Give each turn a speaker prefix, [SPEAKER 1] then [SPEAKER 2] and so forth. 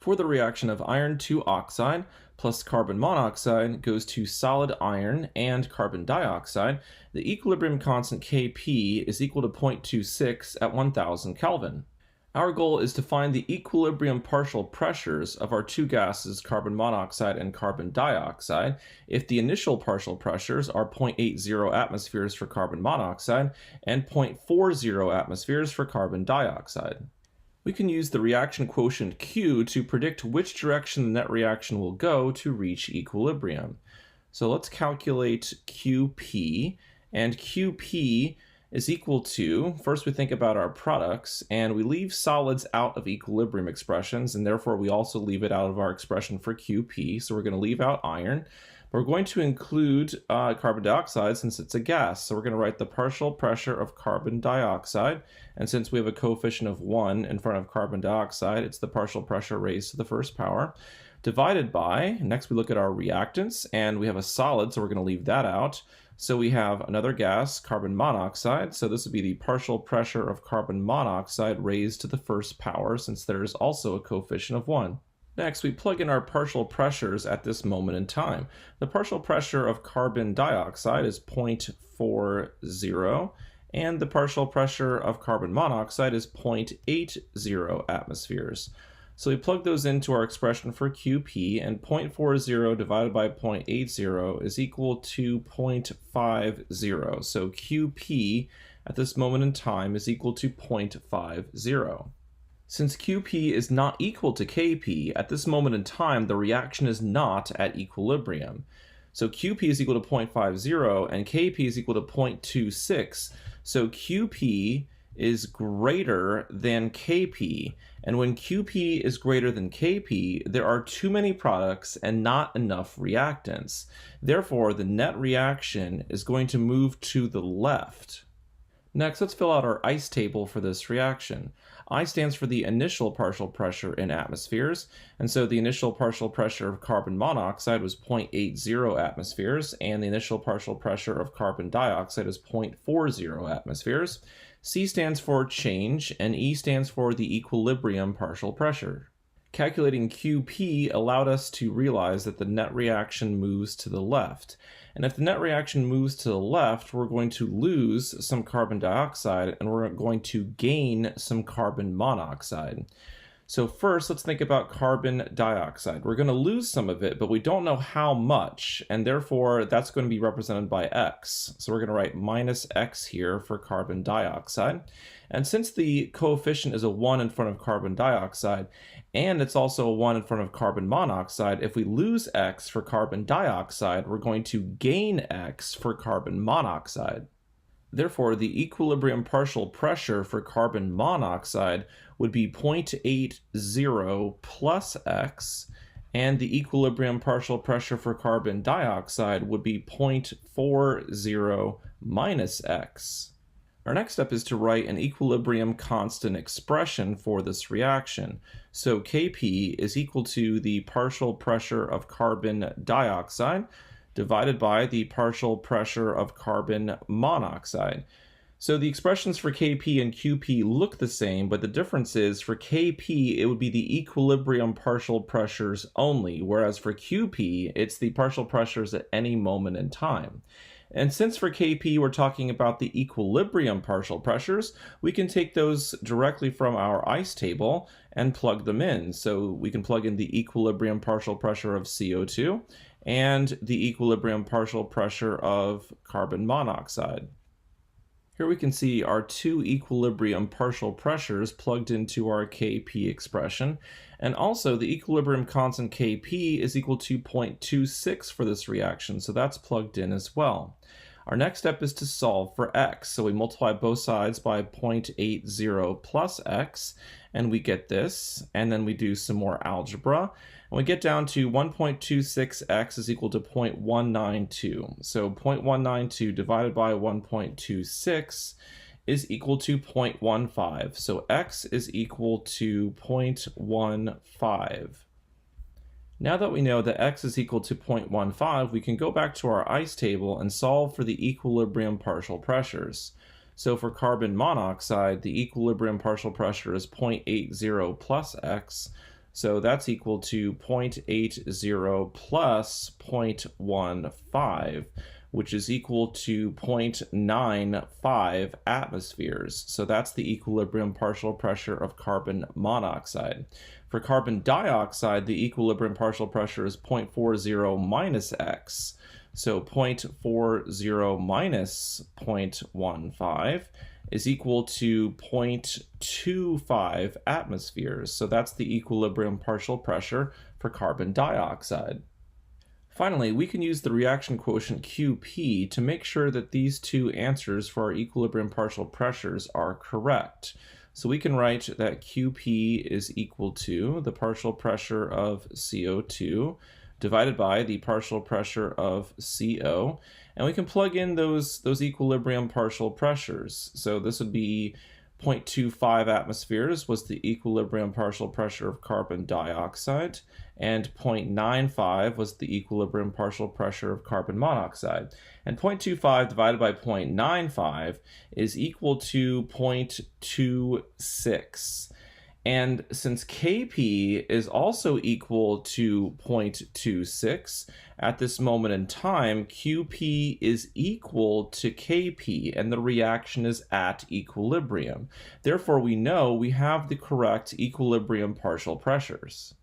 [SPEAKER 1] For the reaction of iron 2 oxide plus carbon monoxide goes to solid iron and carbon dioxide, the equilibrium constant Kp is equal to 0.26 at 1000 Kelvin. Our goal is to find the equilibrium partial pressures of our two gases, carbon monoxide and carbon dioxide, if the initial partial pressures are 0.80 atmospheres for carbon monoxide and 0.40 atmospheres for carbon dioxide. We can use the reaction quotient Q to predict which direction the net reaction will go to reach equilibrium. So let's calculate QP, and QP is equal to, first we think about our products, and we leave solids out of equilibrium expressions, and therefore we also leave it out of our expression for QP, so we're going to leave out iron. We're going to include carbon dioxide since it's a gas, so we're going to write the partial pressure of carbon dioxide, and since we have a coefficient of 1 in front of carbon dioxide, it's the partial pressure raised to the first power, divided by, next we look at our reactants, and we have a solid, so we're going to leave that out. So we have another gas, carbon monoxide, so this would be the partial pressure of carbon monoxide raised to the first power, since there is also a coefficient of 1. Next, we plug in our partial pressures at this moment in time. The partial pressure of carbon dioxide is 0.40, and the partial pressure of carbon monoxide is 0.80 atmospheres. So we plug those into our expression for QP, and 0.40 divided by 0.80 is equal to 0.50. So QP at this moment in time is equal to 0.50. Since QP is not equal to Kp, at this moment in time, the reaction is not at equilibrium. So QP is equal to 0.50 and Kp is equal to 0.26. So QP is greater than Kp. And when Qp is greater than Kp, there are too many products and not enough reactants. Therefore, the net reaction is going to move to the left. Next, let's fill out our ICE table for this reaction. I stands for the initial partial pressure in atmospheres, and so the initial partial pressure of carbon monoxide was 0.80 atmospheres, and the initial partial pressure of carbon dioxide is 0.40 atmospheres. C stands for change, and E stands for the equilibrium partial pressure. Calculating QP allowed us to realize that the net reaction moves to the left. And if the net reaction moves to the left, we're going to lose some carbon dioxide and we're going to gain some carbon monoxide. So first, let's think about carbon dioxide. We're going to lose some of it, but we don't know how much, and therefore that's going to be represented by X. So we're going to write minus X here for carbon dioxide. And since the coefficient is a 1 in front of carbon dioxide, and it's also a 1 in front of carbon monoxide, if we lose X for carbon dioxide, we're going to gain X for carbon monoxide. Therefore, the equilibrium partial pressure for carbon monoxide would be 0.80 plus X, and the equilibrium partial pressure for carbon dioxide would be 0.40 minus X. Our next step is to write an equilibrium constant expression for this reaction. So Kp is equal to the partial pressure of carbon dioxide divided by the partial pressure of carbon monoxide. So the expressions for Kp and Qp look the same, but the difference is for Kp it would be the equilibrium partial pressures only, whereas for Qp it's the partial pressures at any moment in time. And since for Kp we're talking about the equilibrium partial pressures, we can take those directly from our ICE table and plug them in. So we can plug in the equilibrium partial pressure of CO2 and the equilibrium partial pressure of carbon monoxide. Here we can see our two equilibrium partial pressures plugged into our Kp expression, and also the equilibrium constant Kp is equal to 0.26 for this reaction, so that's plugged in as well. Our next step is to solve for X, so we multiply both sides by 0.80 plus X, and we get this, and then we do some more algebra, and we get down to 1.26x is equal to 0.192. So 0.192 divided by 1.26 is equal to 0.15. So x is equal to 0.15. Now that we know that x is equal to 0.15, we can go back to our ICE table and solve for the equilibrium partial pressures. So for carbon monoxide, the equilibrium partial pressure is 0.80 plus x. So that's equal to 0.80 plus 0.15, which is equal to 0.95 atmospheres. So that's the equilibrium partial pressure of carbon monoxide. For carbon dioxide, the equilibrium partial pressure is 0.40 minus x. So 0.40 minus 0.15 is equal to 0.25 atmospheres. So that's the equilibrium partial pressure for carbon dioxide. Finally, we can use the reaction quotient Qp to make sure that these two answers for our equilibrium partial pressures are correct. So we can write that Qp is equal to the partial pressure of CO2 divided by the partial pressure of CO, and we can plug in those equilibrium partial pressures. So this would be 0.25 atmospheres was the equilibrium partial pressure of carbon dioxide, and 0.95 was the equilibrium partial pressure of carbon monoxide. And 0.25 divided by 0.95 is equal to 0.26. And since Kp is also equal to 0.26, at this moment in time, Qp is equal to Kp, and the reaction is at equilibrium. Therefore, we know we have the correct equilibrium partial pressures.